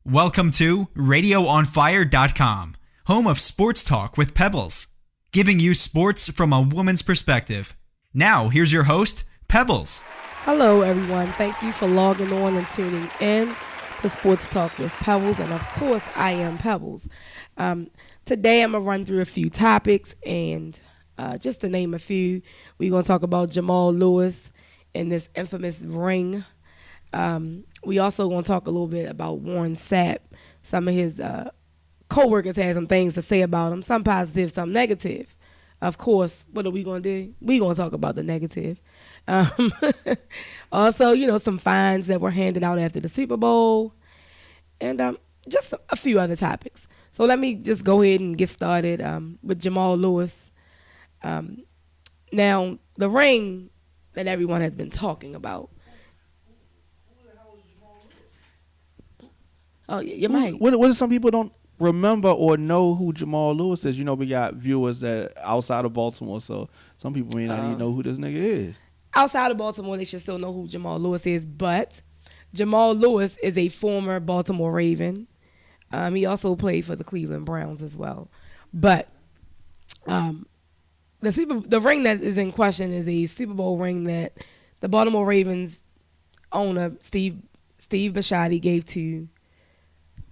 Welcome to RadioOnFire.com, home of sports talk with Pebbles, giving you sports from a woman's perspective. Now, here's your host, Pebbles. Hello, everyone. Thank you for logging on and tuning in to Sports Talk with Pebbles, and of course, I am Pebbles. Today, I'm going to run through a few topics, and just to name a few, we're going to talk about Jamal Lewis and this infamous ring. We also going to talk a little bit about Warren Sapp. Some of his co-workers had some things to say about him, some positive, some negative. Of course, what are we going to do? We're going to talk about the negative. Also, some fines that were handed out after the Super Bowl, and just a few other topics. So let me just go ahead and get started with Jamal Lewis. Now, the ring that everyone has been talking about. Oh, you might. What if some people don't remember or know who Jamal Lewis is? We got viewers that are outside of Baltimore, so some people may not even know who this nigga is. Outside of Baltimore, they should still know who Jamal Lewis is, but Jamal Lewis is a former Baltimore Raven. He also played for the Cleveland Browns as well. But the ring that is in question is a Super Bowl ring that the Baltimore Ravens owner, Steve Bisciotti, gave to.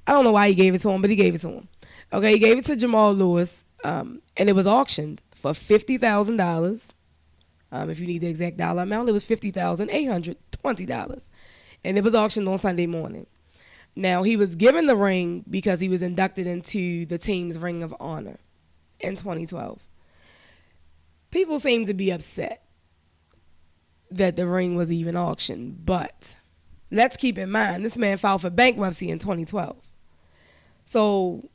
I don't know why he gave it to him, but he gave it to him. Okay, he gave it to Jamal Lewis, and it was auctioned for $50,000. If you need the exact dollar amount, it was $50,820. And it was auctioned on Sunday morning. Now, he was given the ring because he was inducted into the team's Ring of Honor in 2012. People seem to be upset that the ring was even auctioned, but let's keep in mind, this man filed for bankruptcy in 2012. So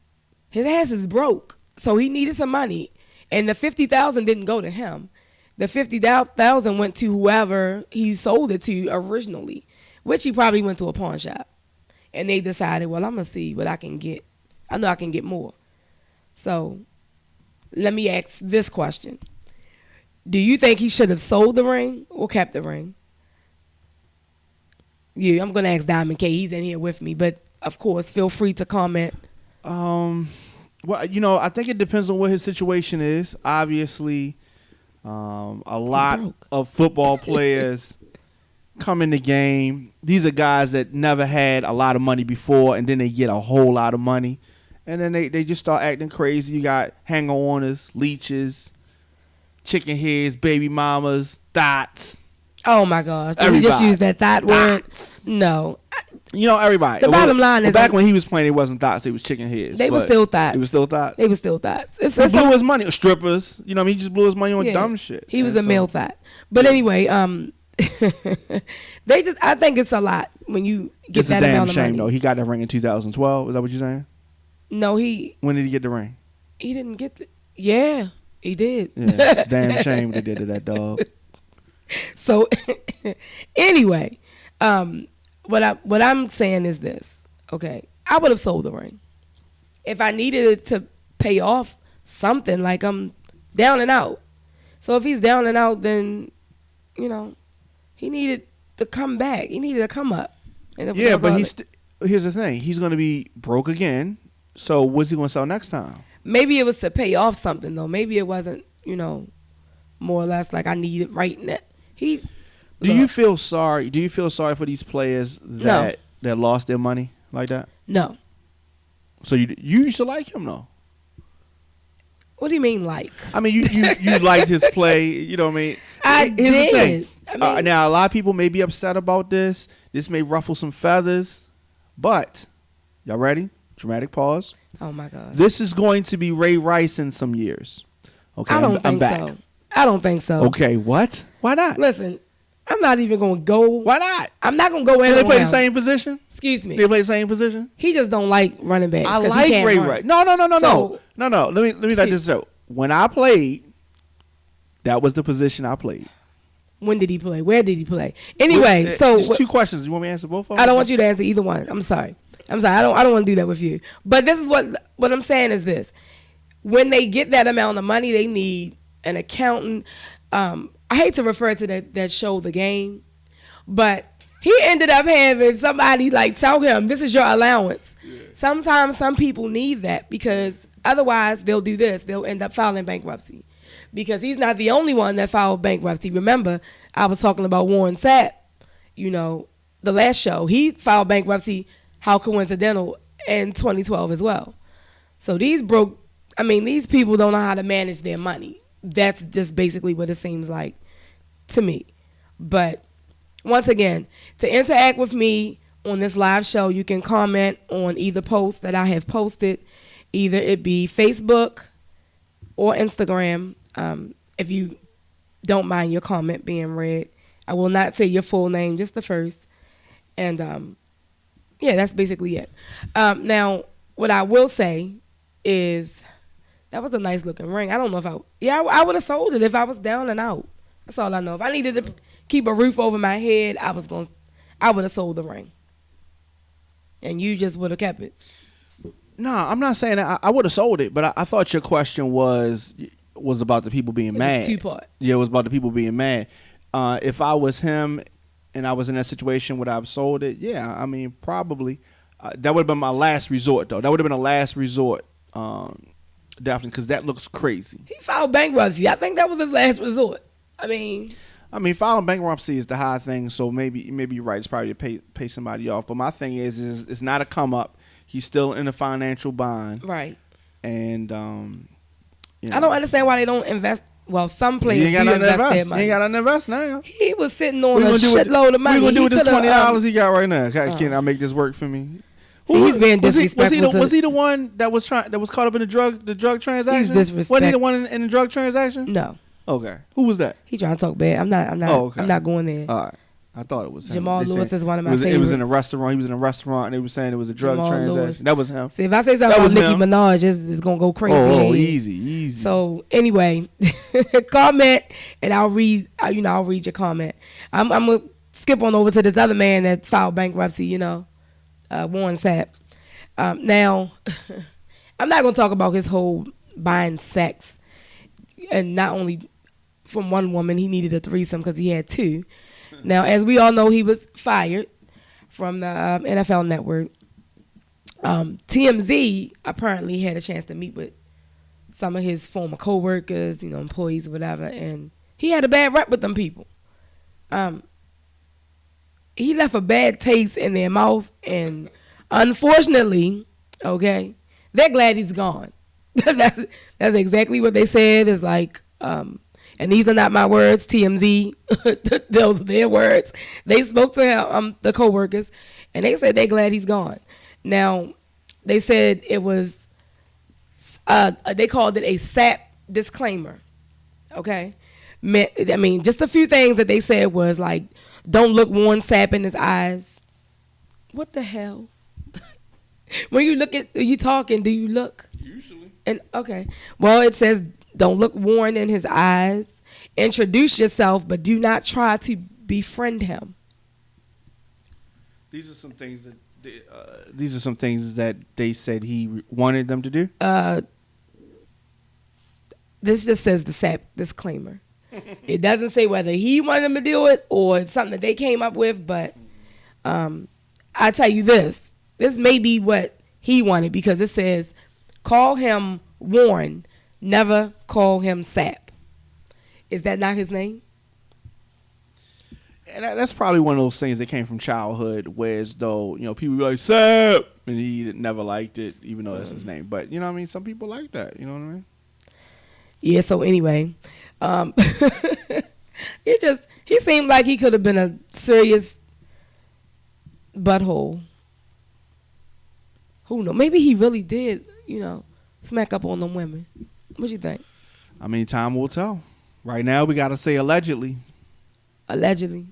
his ass is broke. So he needed some money. And the $50,000 didn't go to him. The $50,000 went to whoever he sold it to originally, which he probably went to a pawn shop. And they decided, well, I'm going to see what I can get. I know I can get more. So let me ask this question. Do you think he should have sold the ring or kept the ring? Yeah, I'm going to ask Diamond K. He's in here with me. But, of course, feel free to comment. Well, I think it depends on what his situation is. Obviously, a lot of football players come in the game. These are guys that never had a lot of money before, and then they get a whole lot of money. And then they just start acting crazy. You got hanger-oners, leeches, chicken heads, baby mamas, thoughts. Oh, my gosh. Did he just use that thought word? No. Everybody. The bottom line is... Back when he was playing, it wasn't thoughts. It was chicken heads. They were still thoughts. It was still thoughts? They were still thoughts. He blew his money. Strippers. He just blew his money on dumb shit. He was a male thought. But anyway, I think it's a lot when you get that amount of money. It's a damn shame, though. He got that ring in 2012. Is that what you're saying? No, When did he get the ring? He didn't get the... Yeah, he did. Yeah, it's a damn shame they did to that dog. So, anyway, what I'm saying is this, okay? I would have sold the ring. If I needed it to pay off something, like I'm down and out. So if he's down and out, then, he needed to come back. He needed to come up. Yeah, but here's the thing. He's going to be broke again. So what's he going to sell next time? Maybe it was to pay off something, though. Maybe it wasn't, more or less like I need it right now. Do you feel sorry? Do you feel sorry for these players that lost their money like that? No. So you used to like him, though? What do you mean, like? I mean, you liked his play. You know what I mean? Here's the thing. Now, a lot of people may be upset about this. This may ruffle some feathers. But, y'all ready? Dramatic pause. Oh, my God. This is going to be Ray Rice in some years. Okay, I'm back. So. I don't think so. Okay, what? Why not? Listen, I'm not even going to go. Why not? I'm not going to go anywhere. They play the same position? Excuse me. They play the same position? He just don't like running backs. I like Ray Rice. No. So, no. Let me let this out. When I played, that was the position I played. When did he play? Where did he play? Anyway, so just two questions. You want me to answer both of them? I don't want you to answer either one. I'm sorry. I don't want to do that with you. But this is what I'm saying is this. When they get that amount of money, they need an accountant. I hate to refer to that show, The Game, but He ended up having somebody like tell him, this is your allowance. Yeah. Sometimes some people need that because otherwise they'll do this. They'll end up filing bankruptcy because he's not the only one that filed bankruptcy. Remember, I was talking about Warren Sapp, the last show. He filed bankruptcy, how coincidental, in 2012 as well. So these people don't know how to manage their money. That's just basically what it seems like to me. But once again, to interact with me on this live show, you can comment on either post that I have posted, either it be Facebook or Instagram. If you don't mind your comment being read, I will not say your full name, just the first. And that's basically it. Now, what I will say is that was a nice looking ring. I don't know if I would have sold it if I was down and out. That's all I know. If I needed to keep a roof over my head, I would have sold the ring. And you just would have kept it. No, I'm not saying that I would have sold it, but I thought your question was about the people being mad. It was two-part. Yeah, it was about the people being mad. If I was him and I was in that situation, would I have sold it? Yeah, I mean, probably. That would have been my last resort, though. That would have been a last resort, definitely, because that looks crazy. He filed bankruptcy. I think that was his last resort. I mean, filing bankruptcy is the high thing, so maybe you're right. It's probably to pay somebody off. But my thing is it's not a come up. He's still in a financial bind, right? And I don't understand why they don't invest. Well, some players do invest their money. He ain't got nothing to invest now. He was sitting on a shitload of money. What are you gonna do with this $20 he got right now? Can I make this work for me? See, he's being disrespectful. Was he the one that was caught up in the drug transaction? He's disrespectful. Wasn't he the one in the drug transaction? No. Okay. Who was that? He trying to talk bad. I'm not. I'm not going there. All right. I thought it was him. Jamal Lewis is one of my favorites. It was in a restaurant. He was in a restaurant, and they were saying it was a drug transaction. Lewis. That was him. See, if I say something about Nicki Minaj, it's gonna go crazy. Oh, easy. So anyway, comment, and I'll read. I'll read your comment. I'm gonna skip on over to this other man that filed bankruptcy. Warren Sapp. Now, I'm not gonna talk about his whole buying sex, and not only from one woman, he needed a threesome because he had two. Now, as we all know, he was fired from the NFL Network. TMZ apparently had a chance to meet with some of his former coworkers, employees or whatever, and he had a bad rep with them people. He left a bad taste in their mouth, and unfortunately, okay, they're glad he's gone. That's exactly what they said. It's like, and these are not my words, TMZ. Those are their words. They spoke to him, the coworkers, and they said they're glad he's gone. Now, they said it was, they called it a SAP disclaimer. Okay? Just a few things that they said was like, don't look Warren Sapp in his eyes. What the hell? When you talking, do you look? Usually. And okay. Well, it says, don't look Warren in his eyes. Introduce yourself, but do not try to befriend him. These are some things that they said he wanted them to do. This just says the SAP disclaimer. It doesn't say whether he wanted them to do it or it's something that they came up with. But I tell you this may be what he wanted because it says, call him Warren. Never call him Sapp. Is that not his name? And that's probably one of those things that came from childhood, whereas though, people be like, Sapp, and he never liked it, even though that's his name. But, you know what I mean? Some people like that, you know what I mean? Yeah, so anyway, he seemed like he could have been a serious butthole. Who knows? Maybe he really did, smack up on them women. What you think? I mean, time will tell. Right now, we got to say allegedly. Allegedly.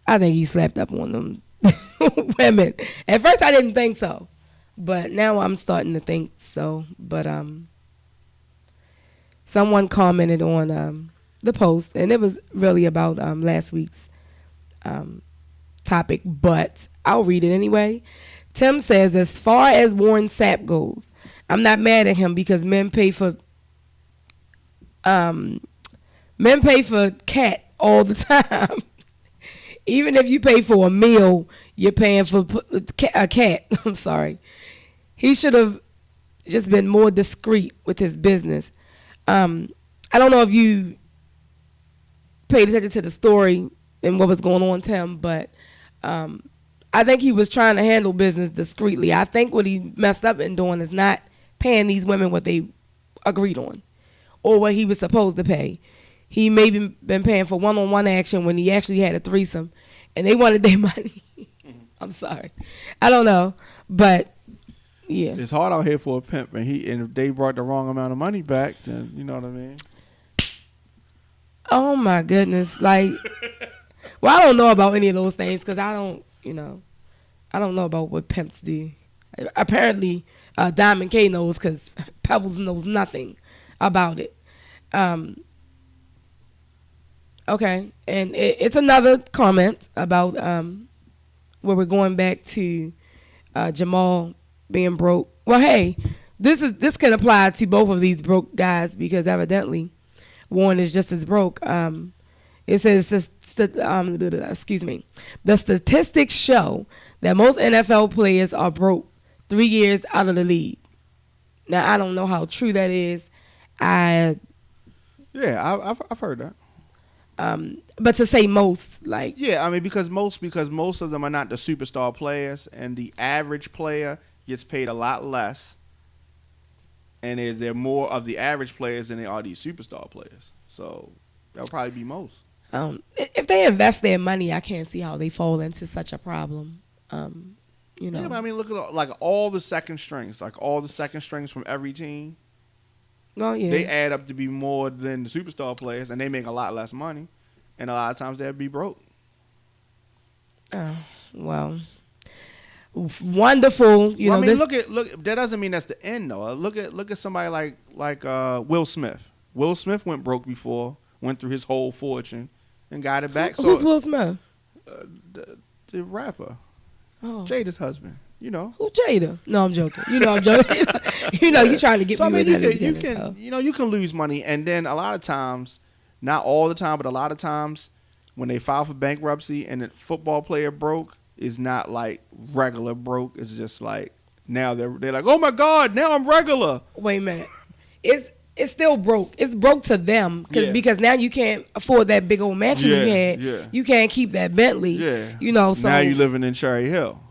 I think he slapped up on them women. At first, I didn't think so. But now I'm starting to think so. But someone commented on the post, and it was really about last week's topic, but I'll read it anyway. Tim says, as far as Warren Sapp goes, I'm not mad at him because men pay for cat all the time. Even if you pay for a meal, you're paying for a cat. I'm sorry. He should have just been more discreet with his business. I don't know if you paid attention to the story and what was going on, Tim, but I think he was trying to handle business discreetly. I think what he messed up in doing is not paying these women what they agreed on or what he was supposed to pay. He maybe been paying for one-on-one action when he actually had a threesome, and they wanted their money. I'm sorry. I don't know, but yeah. It's hard out here for a pimp, and if they brought the wrong amount of money back, then you know what I mean? Oh, my goodness. Like, well, I don't know about any of those things because I don't know about what pimps do. Apparently, Diamond K knows because Pebbles knows nothing about it. Okay, and it's another comment about where we're going back to Jamal being broke. Well, hey, this can apply to both of these broke guys because evidently Warren is just as broke. It says excuse me. The statistics show that most NFL players are broke 3 years out of the league. Now I don't know how true that is. I've heard that. But to say most, like yeah, I mean because most of them are not the superstar players, and the average player gets paid a lot less, and they're more of the average players than they are these superstar players. So that'll probably be most. If they invest their money, I can't see how they fall into such a problem. You know. Yeah, but I mean, look at like all the second strings from every team. Oh yeah. They add up to be more than the superstar players, and they make a lot less money, and a lot of times they'd be broke. Well, wonderful. You know, I mean, look. That doesn't mean that's the end, though. Look at somebody like Will Smith. Will Smith went broke before, went through his whole fortune, and got it back. Who's Will Smith? The rapper. Oh. Jada's husband. You know. Who Jada? No, I'm joking. You know I'm joking. You know you trying to get me. I mean, with you can lose money, and then a lot of times, not all the time, but a lot of times, when they file for bankruptcy and a football player broke, is not like regular broke. It's just like now they're like, oh my God, now I'm regular. Wait a minute, it's still broke. It's broke to them because now you can't afford that big old mansion you had. Yeah. You can't keep that Bentley. Yeah. You know. So now you living in Cherry Hill.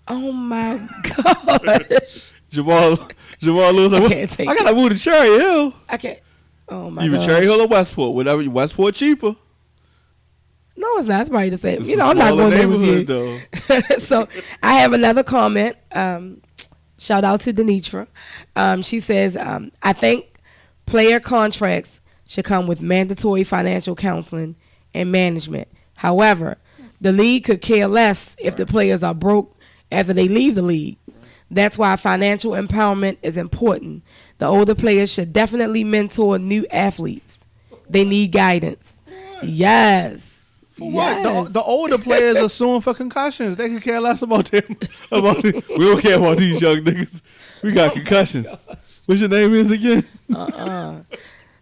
Oh my gosh. Jamal Lewis. I gotta move to Cherry Hill. I can't. Oh my god. Either Cherry Hill or Westport. Whatever. Westport cheaper. No, it's not. It's probably the same. You know, I'm not going there with you. Though. So I have another comment. Shout out to Denitra. She says, I think player contracts should come with mandatory financial counseling and management. However, the league could care less if the players are broke after they leave the league. That's why financial empowerment is important. The older players should definitely mentor new athletes. They need guidance. Yes. For what? The older players are suing for concussions. They can care less about them. We don't care about these young niggas. We got concussions. What's your name is again?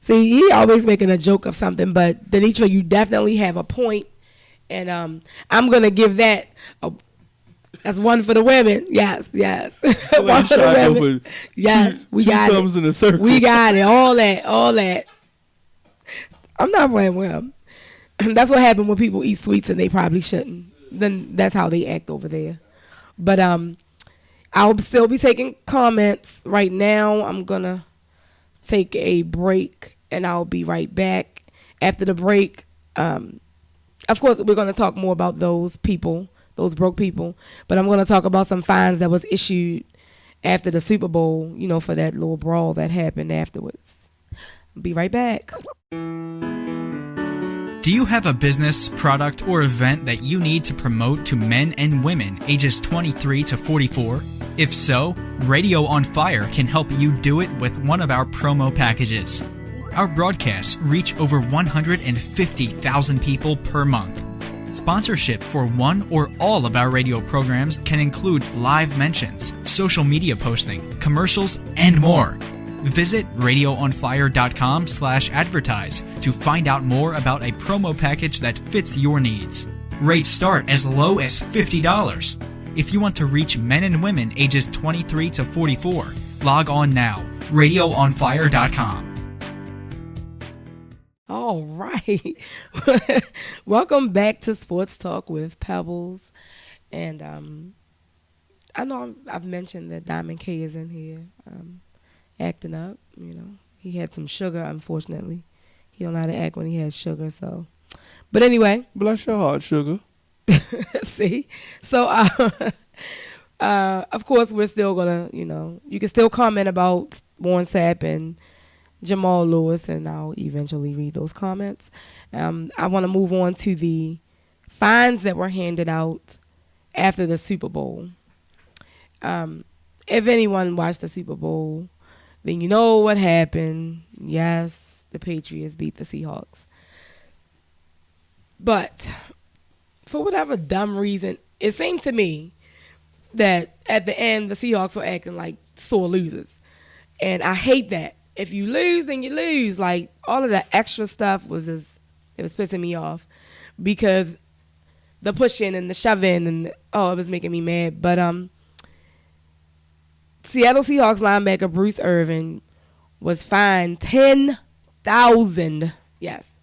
See, he always making a joke of something, but Denitra, you definitely have a point. And I'm going to give that that's one for the women. Yes. One for the women. Yes, we got it. In a circle. We got it. All that. I'm not playing with him. That's what happened when people eat sweets and they probably shouldn't. Then that's how they act over there. But I'll still be taking comments. Right now, I'm going to take a break, and I'll be right back. After the break, of course, we're going to talk more about those people, those broke people. But I'm going to talk about some fines that was issued after the Super Bowl, you know, for that little brawl that happened afterwards. I'll be right back. Do you have a business, product, or event that you need to promote to men and women ages 23 to 44? If so, Radio on Fire can help you do it with one of our promo packages. Our broadcasts reach over 150,000 people per month. Sponsorship for one or all of our radio programs can include live mentions, social media posting, commercials, and more. Visit radioonfire.com/advertise to find out more about a promo package that fits your needs. Rates start as low as $50. If you want to reach men and women ages 23 to 44, log on now. RadioOnFire.com. All right. Welcome back to Sports Talk with Pebbles. And I know I've mentioned that Diamond K is in here acting up. He had some sugar, unfortunately. He don't know how to act when he has sugar, so. But anyway. Bless your heart, sugar. See? So, of course, we're still going to, you can still comment about Warren Sapp and Jamal Lewis, and I'll eventually read those comments. I want to move on to the fines that were handed out after the Super Bowl. If anyone watched the Super Bowl, then you know what happened. Yes, the Patriots beat the Seahawks. But for whatever dumb reason, it seemed to me that at the end, the Seahawks were acting like sore losers. And I hate that. If you lose, then you lose. Like, all of that extra stuff was it was pissing me off. Because the pushing and the shoving and, it was making me mad. But Seattle Seahawks linebacker Bruce Irvin was fined $10,000. Yes.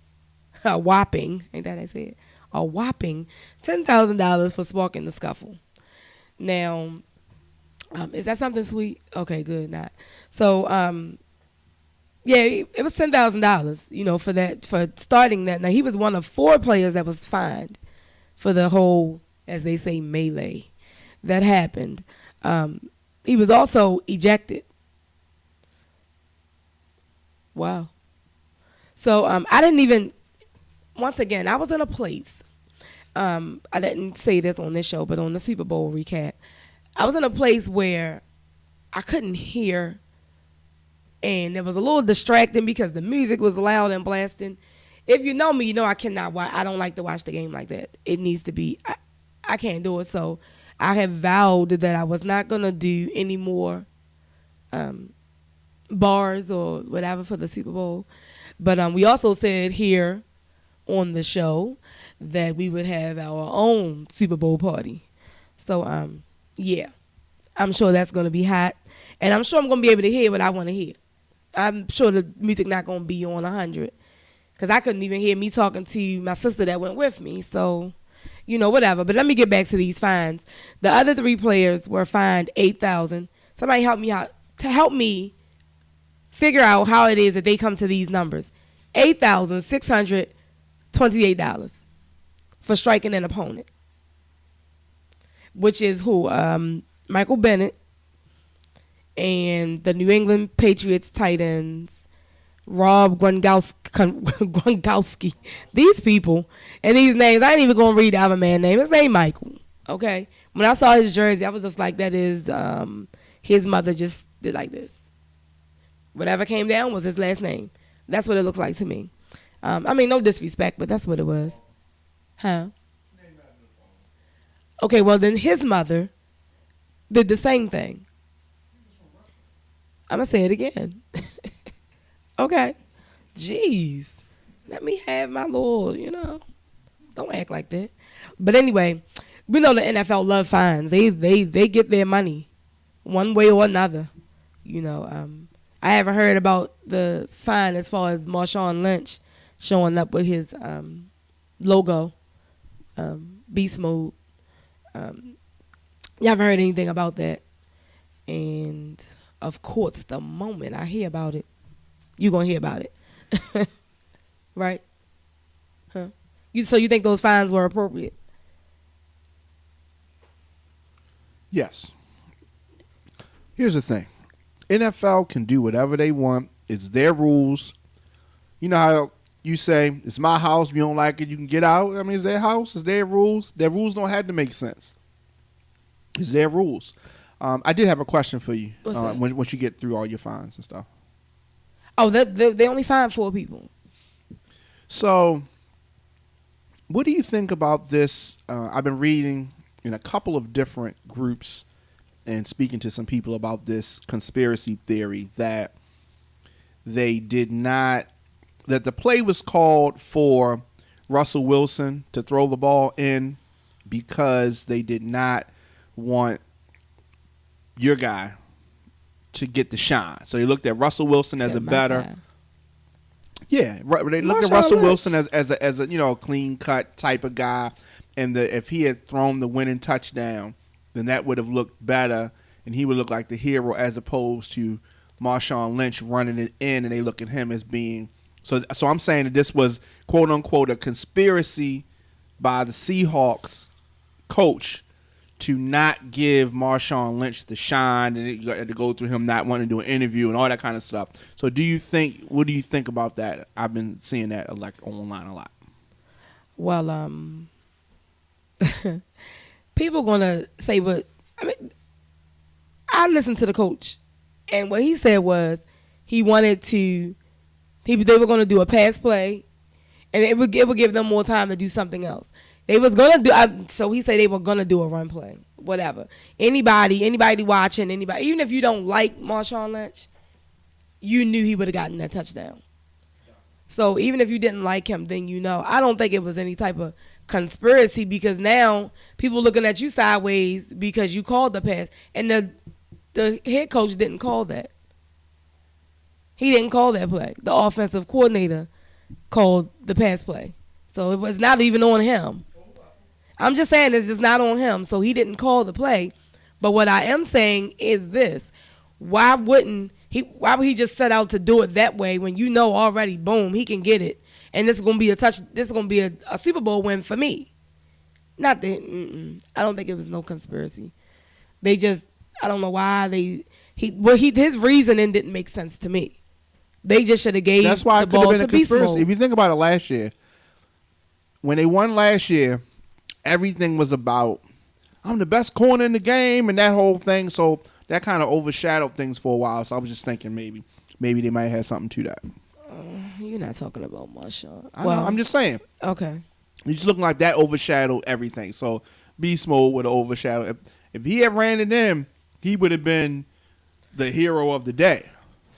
A whopping, ain't that I said? A whopping $10,000 for sparking the scuffle. Now, is that something sweet? Okay, good, not. So, it was $10,000, for that, for starting that. Now, he was one of 4 players that was fined for the whole, as they say, melee that happened. He was also ejected. Wow. So, I didn't even, once again, I was in a place, I didn't say this on this show, but on the Super Bowl recap, I was in a place where I couldn't hear, and it was a little distracting because the music was loud and blasting. If you know me, you know I cannot watch. I don't like to watch the game like that. It needs to be, I can't do it. So I have vowed that I was not going to do any more bars or whatever for the Super Bowl. But we also said here on the show that we would have our own Super Bowl party. So, I'm sure that's going to be hot. And I'm sure I'm going to be able to hear what I want to hear. I'm sure the music not going to be on 100. Because I couldn't even hear me talking to my sister that went with me. So, whatever. But let me get back to these fines. The other 3 players were fined $8,000. Somebody help me out to help me figure out how it is that they come to these numbers. $8,628 for striking an opponent. Which is who? Michael Bennett and the New England Patriots tight ends, Rob Gronkowski. These people and these names, I ain't even going to read the other man's name. His name Michael, okay? When I saw his jersey, I was just like, that is, his mother just did like this. Whatever came down was his last name. That's what it looks like to me. No disrespect, but that's what it was. Huh? Okay, well, then his mother did the same thing. I'm going to say it again. Okay. Jeez. Let me have my little, don't act like that. But anyway, we know the NFL love fines. They get their money one way or another. I haven't heard about the fine as far as Marshawn Lynch showing up with his logo, Beast Mode. You haven't heard anything about that. And, of course, the moment I hear about it, you're going to hear about it. Right? Huh? So you think those fines were appropriate? Yes. Here's the thing. NFL can do whatever they want. It's their rules. You know how you say, it's my house. If you don't like it, you can get out. I mean, it's their house. It's their rules. Their rules don't have to make sense. It's their rules. I did have a question for you once you get through all your fines and stuff. Oh, they only fined 4 people. So, what do you think about this? I've been reading in a couple of different groups and speaking to some people about this conspiracy theory that they did not, that the play was called for Russell Wilson to throw the ball in because they did not want your guy to get the shine. So they looked at Russell Wilson as a better. Guy. Yeah, they looked at Russell Wilson as a clean cut type of guy, and if he had thrown the winning touchdown, then that would have looked better, and he would look like the hero as opposed to Marshawn Lynch running it in, and they look at him as being. So I'm saying that this was quote unquote a conspiracy by the Seahawks coach to not give Marshawn Lynch the shine, and it had to go through him not wanting to do an interview and all that kind of stuff. So what do you think about that? I've been seeing that like online a lot. Well, people gonna say I listened to the coach, and what he said was they were gonna do a pass play, and it would give them more time to do something else. They was gonna do. So he said they were gonna do a run play, whatever. Anybody watching, even if you don't like Marshawn Lynch, you knew he would have gotten that touchdown. So even if you didn't like him, then I don't think it was any type of conspiracy, because now people looking at you sideways because you called the pass, and the head coach didn't call that. He didn't call that play. The offensive coordinator called the pass play, so it was not even on him. I'm just saying it's not on him, so he didn't call the play. But what I am saying is this: why would he just set out to do it that way when already, boom, he can get it, and this is gonna be a Super Bowl win for me? Not that I don't think it was no conspiracy. They just, I don't know why his reasoning didn't make sense to me. They just should have gave That's why the it could have ball been to a conspiracy. Beast Mode. If you think about it, last year when they won last year, everything was about I'm the best corner in the game and that whole thing. So that kind of overshadowed things for a while. So I was just thinking maybe they might have something to that. You're not talking about Marshawn. I know, I'm just saying. Okay. It's just looking like that overshadowed everything. So Beast Mode would have overshadowed. If he had ran it in, he would have been the hero of the day.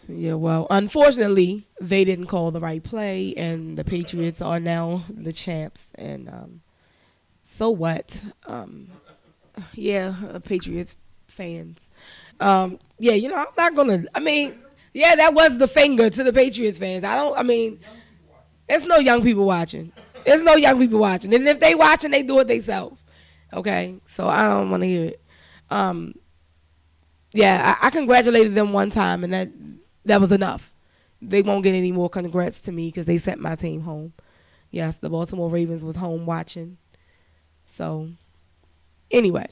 Yeah, well, unfortunately, they didn't call the right play, and the Patriots are now the champs. And so what? Patriots fans. I'm not gonna. That was the finger to the Patriots fans. There's no young people watching. And if they watching, they do it themselves. Okay, so I don't want to hear it. I congratulated them one time, and that was enough. They won't get any more congrats to me because they sent my team home. Yes, the Baltimore Ravens was home watching. So, anyway,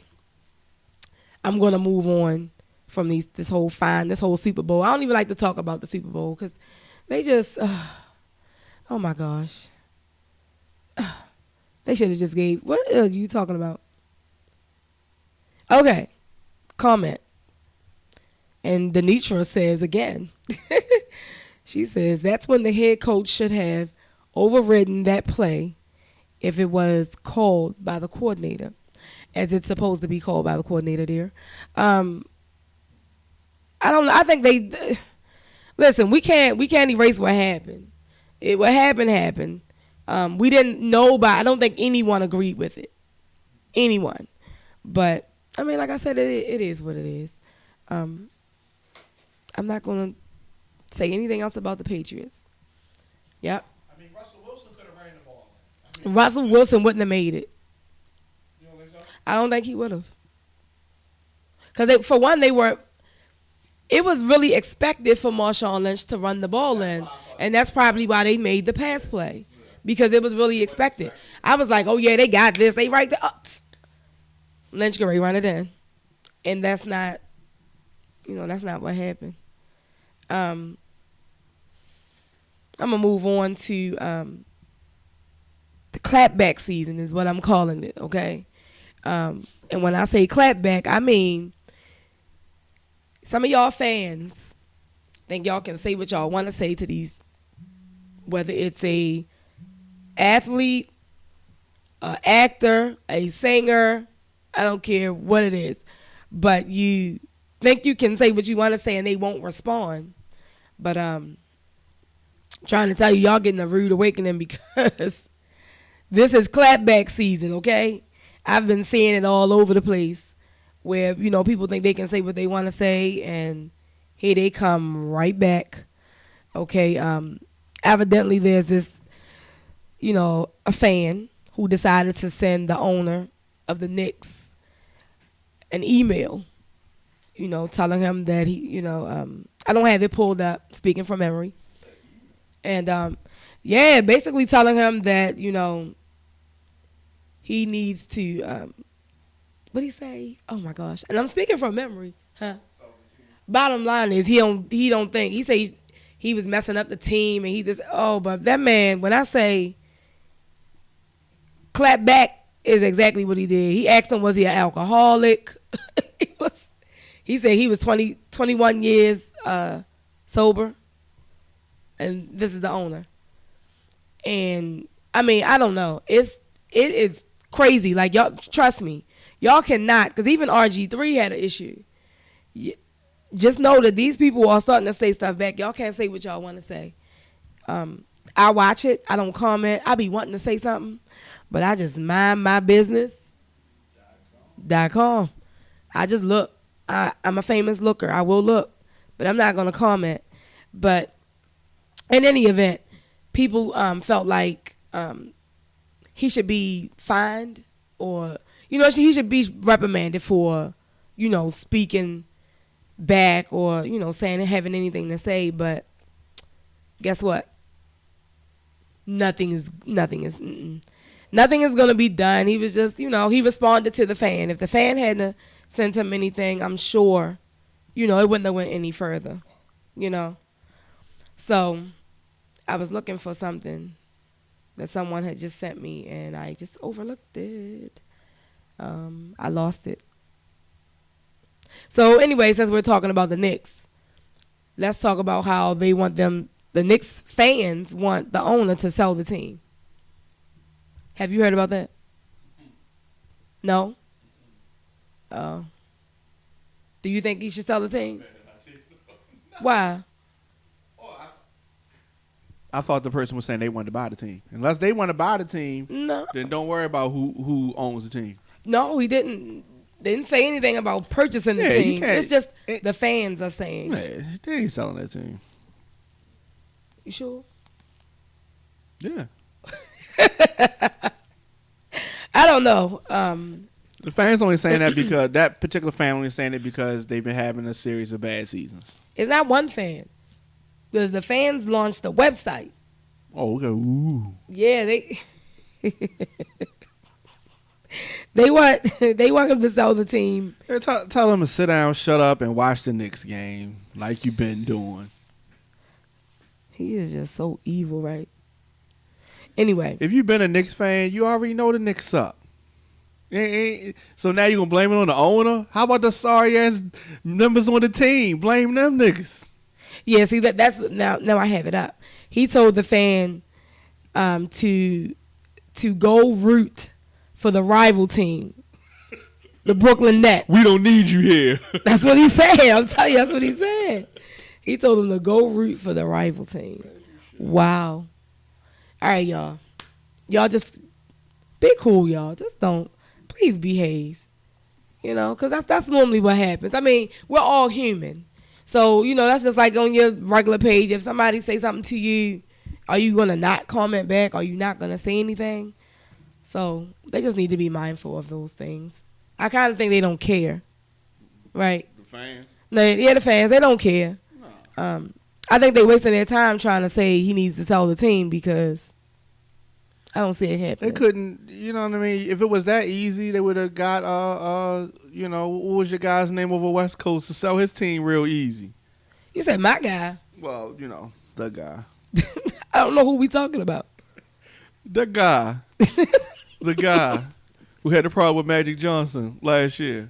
I'm going to move on from this whole Super Bowl. I don't even like to talk about the Super Bowl because they just, oh my gosh. They should have just gave, what are you talking about? Okay, comment. And Denitra says again, she says, that's when the head coach should have overridden that play if it was called by the coordinator, as it's supposed to be called by the coordinator there. I don't know. I think listen, we can't erase what happened. What happened. We didn't know I don't think anyone agreed with it. Anyone. But, like I said, it is what it is. I'm not going to say anything else about the Patriots. Yep. Russell Wilson could have ran the ball. Russell Wilson wouldn't have made it. You don't think so? I don't think he would have. Because, for one, it was really expected for Marshawn Lynch to run the ball in. And that's probably why they made the pass play. Because it was really expected. I was like, oh, yeah, they got this. They right the ups. Lynch can run it in. And that's not what happened. I'm going to move on to the clapback season is what I'm calling it, okay? And when I say clapback, I mean some of y'all fans think y'all can say what y'all want to say to these, whether it's a athlete, a actor, a singer, I don't care what it is, but you think you can say what you want to say and they won't respond. But trying to tell you, y'all getting a rude awakening because This is clapback season, okay? I've been seeing it all over the place where, people think they can say what they want to say, and here they come right back. Okay, evidently there's this, a fan who decided to send the owner of the Knicks an email, telling him that I don't have it pulled up, speaking from memory. And, basically telling him that, he needs to, what did he say? Oh my gosh. And I'm speaking from memory, huh? Bottom line is he don't think, he say he was messing up the team and but that man, when I say clap back is exactly what he did. He asked him, was he an alcoholic? He said he was 21 years sober, and this is the owner. And I mean, I don't know. It is crazy. Like, y'all, trust me, y'all cannot, because even RG3 had an issue. Just know that these people are starting to say stuff back. Y'all can't say what y'all want to say. I watch it. I don't comment. I be wanting to say something, but I just mind my business. .com. I just look. I'm a famous looker. I will look, but I'm not going to comment. But in any event, people felt like he should be fined, or he should be reprimanded for speaking back, or saying having anything to say. But guess what? Nothing is going to be done. He was just, he responded to the fan. If the fan hadn't sent him anything, I'm sure, it wouldn't have went any further, So I was looking for something that someone had just sent me, and I just overlooked it. I lost it. So anyway, since we're talking about the Knicks, let's talk about how they want the Knicks fans want the owner to sell the team. Have you heard about that? No? Do you think he should sell the team? Why? I thought the person was saying they wanted to buy the team. Unless they want to buy the team, no, then don't worry about who owns the team. No, he didn't. They didn't say anything about purchasing the team. It's just the fans are saying. Yeah, they ain't selling that team. You sure? Yeah. I don't know. The fans only saying that because that particular fan only saying it because they've been having a series of bad seasons. It's not one fan. Because the fans launched a website. Oh, okay. Ooh. Yeah, they want him to sell the team. Yeah, tell them to sit down, shut up, and watch the Knicks game like you've been doing. He is just so evil, right? Anyway. If you've been a Knicks fan, you already know the Knicks suck. So now you're going to blame it on the owner? How about the sorry-ass members on the team? Blame them niggas. Yeah, see, that's now I have it up. He told the fan to go root for the rival team, the Brooklyn Nets. We don't need you here. That's what he said. I'm telling you, that's what he said. He told them to go root for the rival team. Wow. All right, y'all. Y'all just be cool, y'all. Just please behave. Because that's normally what happens. I mean, we're all human. So, that's just like on your regular page. If somebody say something to you, are you going to not comment back? Are you not going to say anything? So, they just need to be mindful of those things. I kind of think they don't care. Right? The fans? The fans. They don't care. No. I think they're wasting their time trying to say he needs to sell the team because I don't see it happening. They couldn't, you know what I mean? If it was that easy, they would have got, what was your guy's name over West Coast to sell his team real easy? You said my guy. Well, the guy. I don't know who we talking about. The guy. The guy who had the problem with Magic Johnson last year.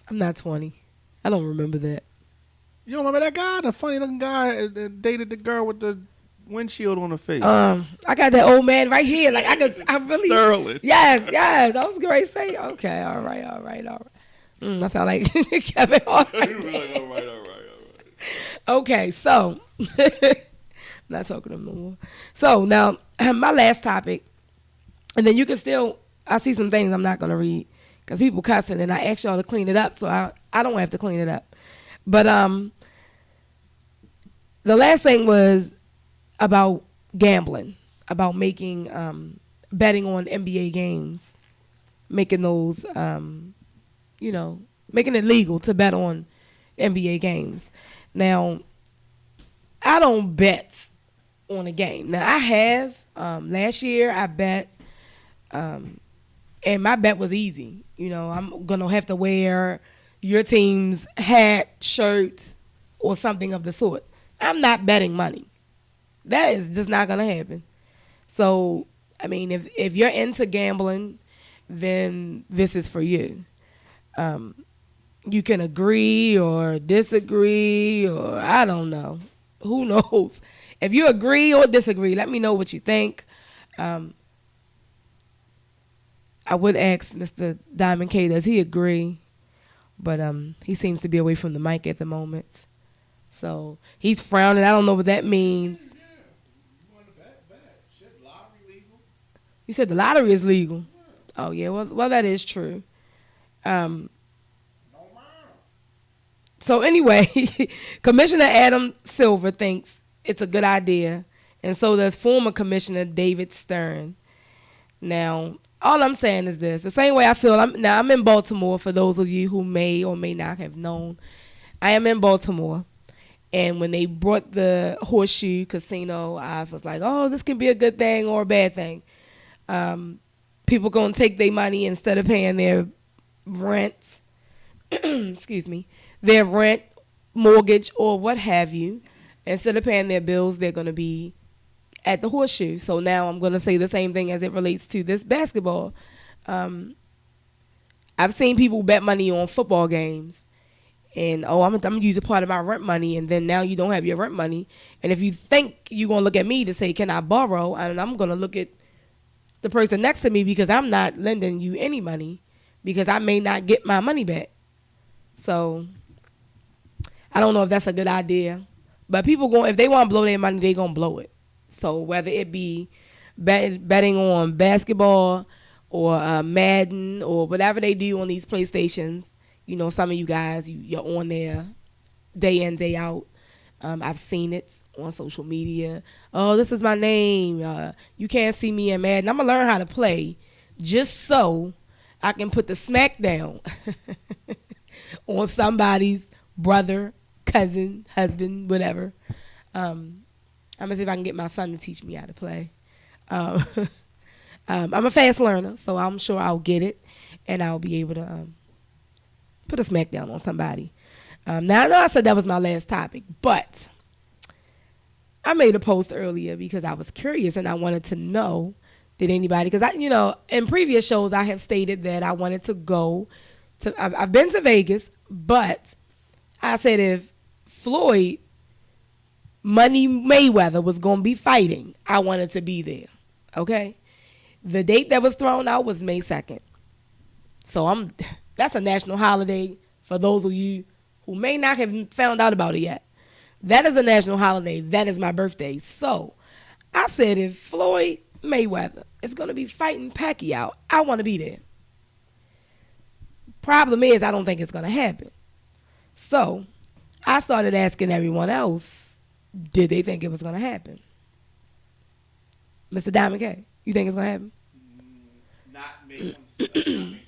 I'm not 20. I don't remember that. You don't remember that guy? The funny looking guy that dated the girl with the windshield on her face. I got that old man right here. Like I really. Sterling. Yes. I was going to say. Okay. All right. That sound like Kevin Hart. Right like, all right. Okay. So, I'm not talking to him no more. So now, my last topic, and then you can still, I see some things I'm not going to read because people cussing, and I asked y'all to clean it up, so I don't have to clean it up. But the last thing was about gambling, about making, betting on NBA games, making those, making it legal to bet on NBA games. Now, I don't bet on a game. Now, I have. Last year, I bet, and my bet was easy. I'm going to have to wear your team's hat, shirt, or something of the sort. I'm not betting money. That is just not going to happen. So, I mean, if you're into gambling, then this is for you. You can agree or disagree, or I don't know. Who knows? If you agree or disagree, let me know what you think. I would ask Mr. Diamond K, does he agree? But he seems to be away from the mic at the moment. So he's frowning. I don't know what that means. Yeah. You want to bet? Shit, lottery legal. You said the lottery is legal. Yeah. Oh, yeah. Well, that is true. So anyway, Commissioner Adam Silver thinks it's a good idea, and so does former Commissioner David Stern. Now, all I'm saying is this. The same way I feel, I'm in Baltimore, for those of you who may or may not have known. I am in Baltimore, and when they brought the Horseshoe Casino, I was like, oh, this can be a good thing or a bad thing. People going to take their money instead of paying their rent, excuse me, their rent, mortgage, or what have you. Instead of paying their bills, they're going to be at the Horseshoe. So now I'm going to say the same thing as it relates to this basketball. I've seen people bet money on football games. And, I'm going to use a part of my rent money, and then now you don't have your rent money. And if you think you're going to look at me to say, can I borrow? And I'm going to look at the person next to me, because I'm not lending you any money, because I may not get my money back. So I don't know if that's a good idea. But people if they want to blow their money, they going to blow it. So whether it be betting on basketball or Madden or whatever they do on these PlayStations, some of you guys, you're on there day in, day out. I've seen it on social media. Oh, this is my name. You can't see me in Madden. I'm going to learn how to play just so I can put the smack down on somebody's brother, cousin, husband, whatever. I'm going to see if I can get my son to teach me how to play. I'm a fast learner, so I'm sure I'll get it, and I'll be able to put a smack down on somebody. Now, I know I said that was my last topic, but I made a post earlier because I was curious and I wanted to know, did anybody, because in previous shows I have stated that I wanted to go to, I've been to Vegas, but I said if Floyd Money Mayweather was going to be fighting, I wanted to be there. Okay? The date that was thrown out was May 2nd. So that's a national holiday for those of you who may not have found out about it yet. That is a national holiday. That is my birthday. So I said if Floyd Mayweather is going to be fighting Pacquiao, I want to be there. Problem is, I don't think it's going to happen. So I started asking everyone else, did they think it was going to happen? Mr. Diamond K, you think it's going to happen? Not May 2nd.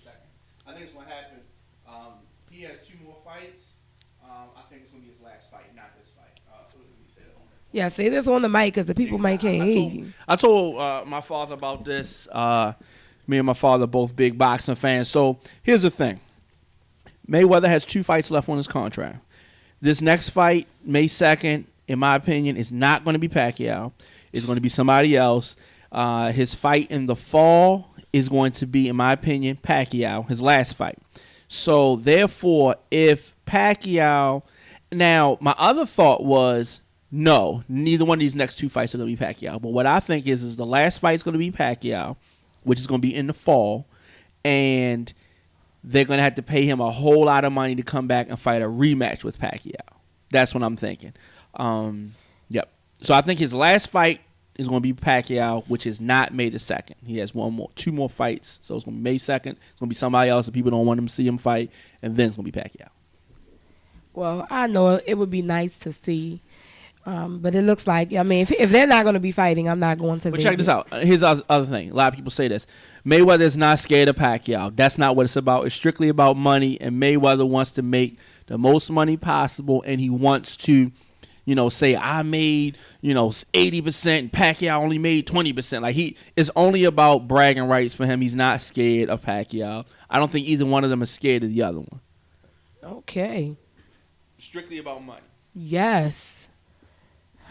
I think it's going to happen. He has 2 more fights. I think it's going to be his last fight, not this fight. Yeah, say this on the mic because the people might can't hear you. I told my father about this. Me and my father are both big boxing fans. So here's the thing. Mayweather has 2 fights left on his contract. This next fight, May 2nd, in my opinion, is not going to be Pacquiao. It's going to be somebody else. His fight in the fall is going to be, in my opinion, Pacquiao, his last fight. So, therefore, if Pacquiao... Now, my other thought was, no, neither one of these next 2 fights are going to be Pacquiao. But what I think is the last fight is going to be Pacquiao, which is going to be in the fall, and they're going to have to pay him a whole lot of money to come back and fight a rematch with Pacquiao. That's what I'm thinking. Yep. So I think his last fight is going to be Pacquiao, which is not May the 2nd. He has two more fights. So it's going to be May 2nd. It's going to be somebody else that people don't want him to see him fight. And then it's going to be Pacquiao. Well, I know it would be nice to see. But it looks like, I mean, if they're not going to be fighting, I'm not going to But Vegas. check this out. Here's the other thing. A lot of people say this. Mayweather is not scared of Pacquiao. That's not what it's about. It's strictly about money, and Mayweather wants to make the most money possible, and he wants to, say I made, 80%, and Pacquiao only made 20%. Like, it's only about bragging rights for him. He's not scared of Pacquiao. I don't think either one of them is scared of the other one. Okay. Strictly about money. Yes.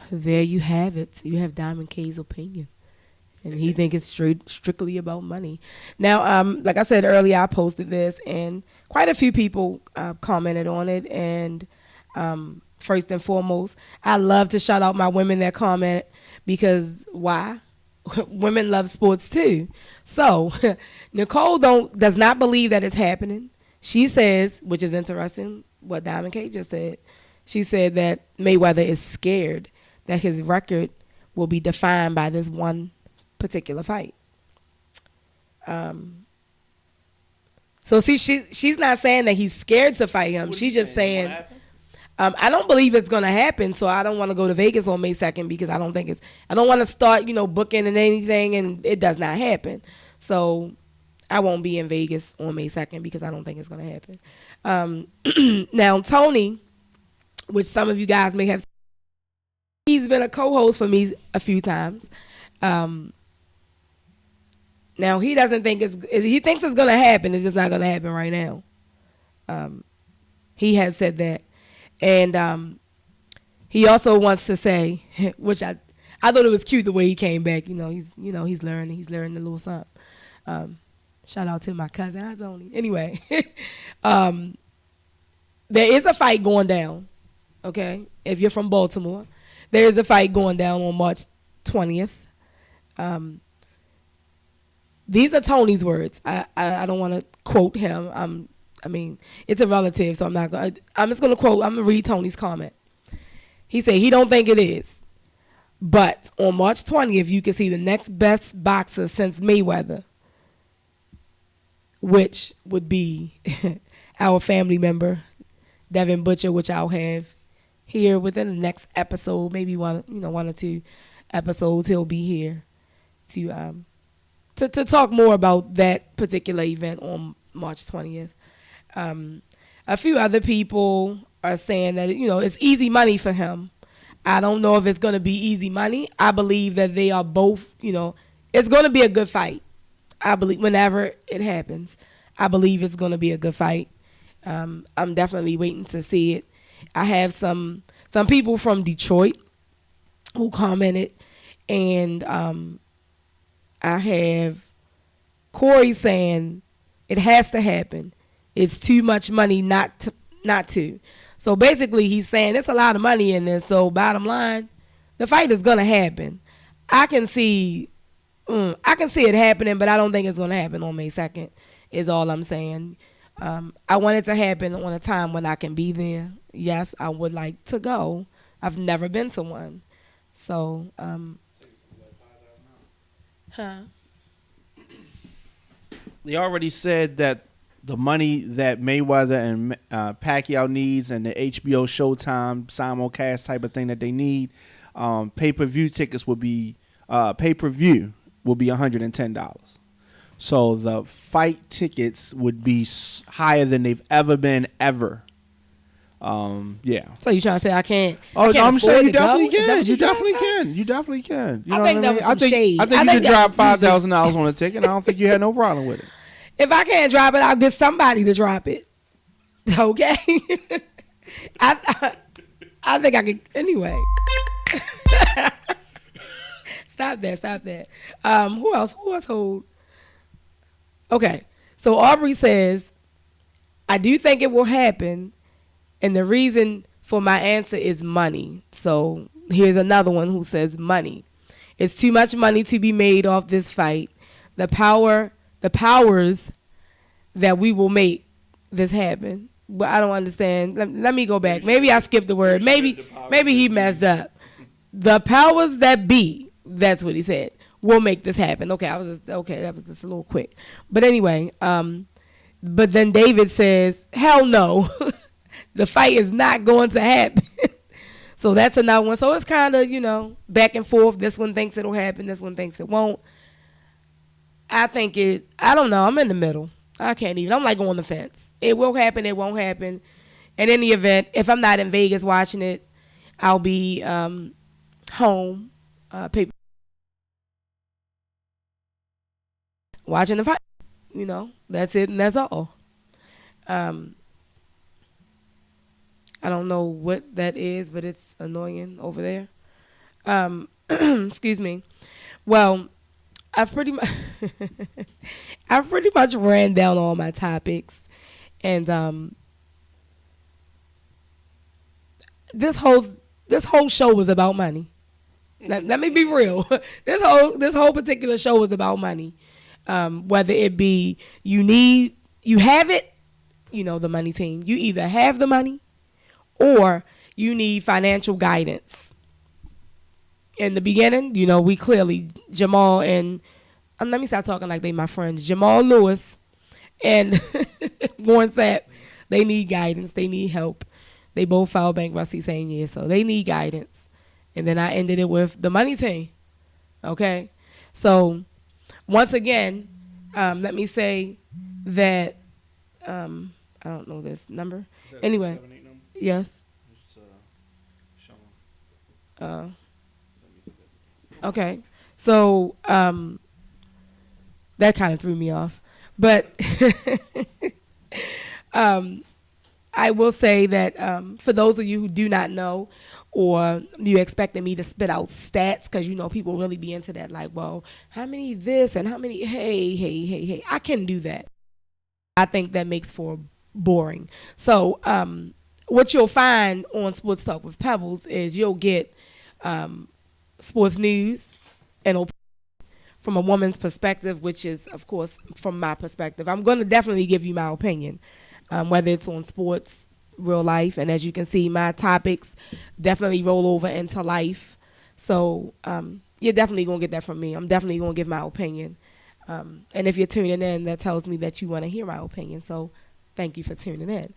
There you have it. You have Diamond K's opinion. And he think it's strictly about money. Now, like I said earlier, I posted this, and quite a few people commented on it. And first and foremost, I love to shout out my women that comment, because why? Women love sports too. So Nicole does not believe that it's happening. She says, which is interesting, what Diamond K just said. She said that Mayweather is scared that his record will be defined by this one particular fight. So see, she's not saying that he's scared to fight him. She's just saying, I don't believe it's going to happen, so I don't want to go to Vegas on May 2nd because I don't want to start, booking and anything, and it does not happen. So I won't be in Vegas on May 2nd because I don't think it's going to happen. Now, Tony, which some of you guys may have, he's been a co-host for me a few times. Now, he doesn't think he thinks it's going to happen. It's just not going to happen right now. He has said that. And he also wants to say, which I thought it was cute the way he came back. He's learning a little something. Shout out to my cousin, Tony. Anyway, there is a fight going down. Okay, if you're from Baltimore, there is a fight going down on March 20th. These are Tony's words. I don't want to quote him. I mean, it's a relative, so I'm just going to quote. I'm going to read Tony's comment. He said he don't think it is. But on March 20th, you can see the next best boxer since Mayweather, which would be our family member, Devin Butcher, which I'll have here within the next episode, maybe one or two episodes. He'll be here to talk more about that particular event on March 20th. A few other people are saying that it's easy money for him. I don't know if it's going to be easy money. I believe that they are both. It's going to be a good fight. I believe whenever it happens, I believe it's going to be a good fight. I'm definitely waiting to see it. I have some people from Detroit who commented, and I have Corey saying it has to happen. It's too much money not to. So basically, he's saying it's a lot of money in this. So bottom line, the fight is gonna happen. I can see it happening, but I don't think it's gonna happen on May 2nd. Is all I'm saying. I want it to happen on a time when I can be there. Yes, I would like to go. I've never been to one. So, They already said that the money that Mayweather and Pacquiao needs and the HBO Showtime simulcast type of thing that they need, pay-per-view tickets will be pay-per-view will be $110. So the fight tickets would be higher than they've ever been ever. Yeah. So you trying to say I can't? Oh, I can't I'm saying you go? definitely Is that can. what You you're trying definitely to say? can. You definitely can. You I know think what that I was mean? some shade. I think you could drop $5,000 on a ticket. I don't think you had no problem with it. If I can't drop it, I'll get somebody to drop it. Okay. I think I can anyway. Stop that. Who else hold? Okay. So Aubrey says, I do think it will happen, and the reason for my answer is money. So here's another one who says money. It's too much money to be made off this fight. The powers that we will make this happen. But I don't understand. Let me go back. Maybe I skipped the word. Maybe he messed up. The powers that be That's what he said. We'll make this happen. Okay, that was just a little quick. But anyway, but then David says, hell no. The fight is not going to happen. So that's another one. So it's kind of, back and forth. This one thinks it'll happen. This one thinks it won't. I don't know. I'm in the middle. I can't even. I'm like on the fence. It will happen. It won't happen. In any event, if I'm not in Vegas watching it, I'll be home watching the fight. That's it and that's all. I don't know what that is, but it's annoying over there. Excuse me. Well, I've pretty much ran down all my topics, and this whole show was about money. Let me be real. This whole particular show was about money. Whether it be you have it, the money team. You either have the money or you need financial guidance. In the beginning, we clearly, Jamal and, let me stop talking like they my friends, Jamal Lewis and Warren Sapp, they need guidance. They need help. They both filed bankruptcy same year, so they need guidance. And then I ended it with the money team. Okay? So, once again, let me say that, I don't know this number. Anyway. 7, 8 number? Yes. Okay. So, that kind of threw me off. But I will say that for those of you who do not know, or you expecting me to spit out stats, because people really be into that, like, well, how many this and how many, hey, I can do that. I think that makes for boring. So what you'll find on Sports Talk with Pebbles is you'll get sports news and from a woman's perspective, which is, of course, from my perspective. I'm going to definitely give you my opinion, whether it's on sports, real life, and as you can see, my topics definitely roll over into life. So you're definitely going to get that from me. I'm definitely going to give my opinion. And if you're tuning in, that tells me that you want to hear my opinion. So thank you for tuning in.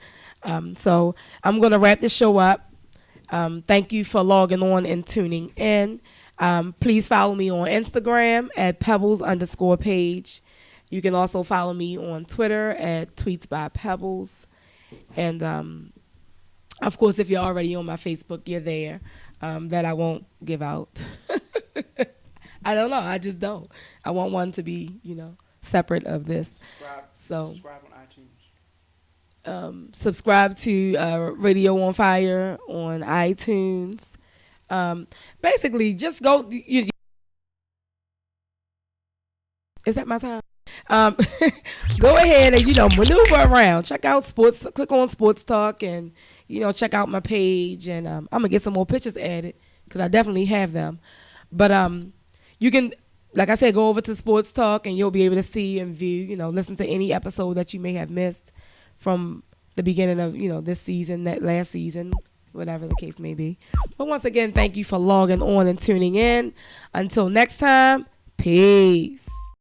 So I'm going to wrap this show up. Thank you for logging on and tuning in. Please follow me on Instagram at Pebbles_page. You can also follow me on Twitter at Tweets by Pebbles. And, of course, if you're already on my Facebook, you're there. That I won't give out. I don't know. I just don't. I want one to be, separate of this. Subscribe on iTunes. Subscribe to Radio on Fire on iTunes. Basically, just go. Is that my time? Go ahead and maneuver around. Check out sports. Click on Sports Talk and check out my page. And I'm gonna get some more pictures added because I definitely have them. But you can, like I said, go over to Sports Talk and you'll be able to see and view. Listen to any episode that you may have missed from the beginning of this season, that last season, whatever the case may be. But once again, thank you for logging on and tuning in. Until next time, peace.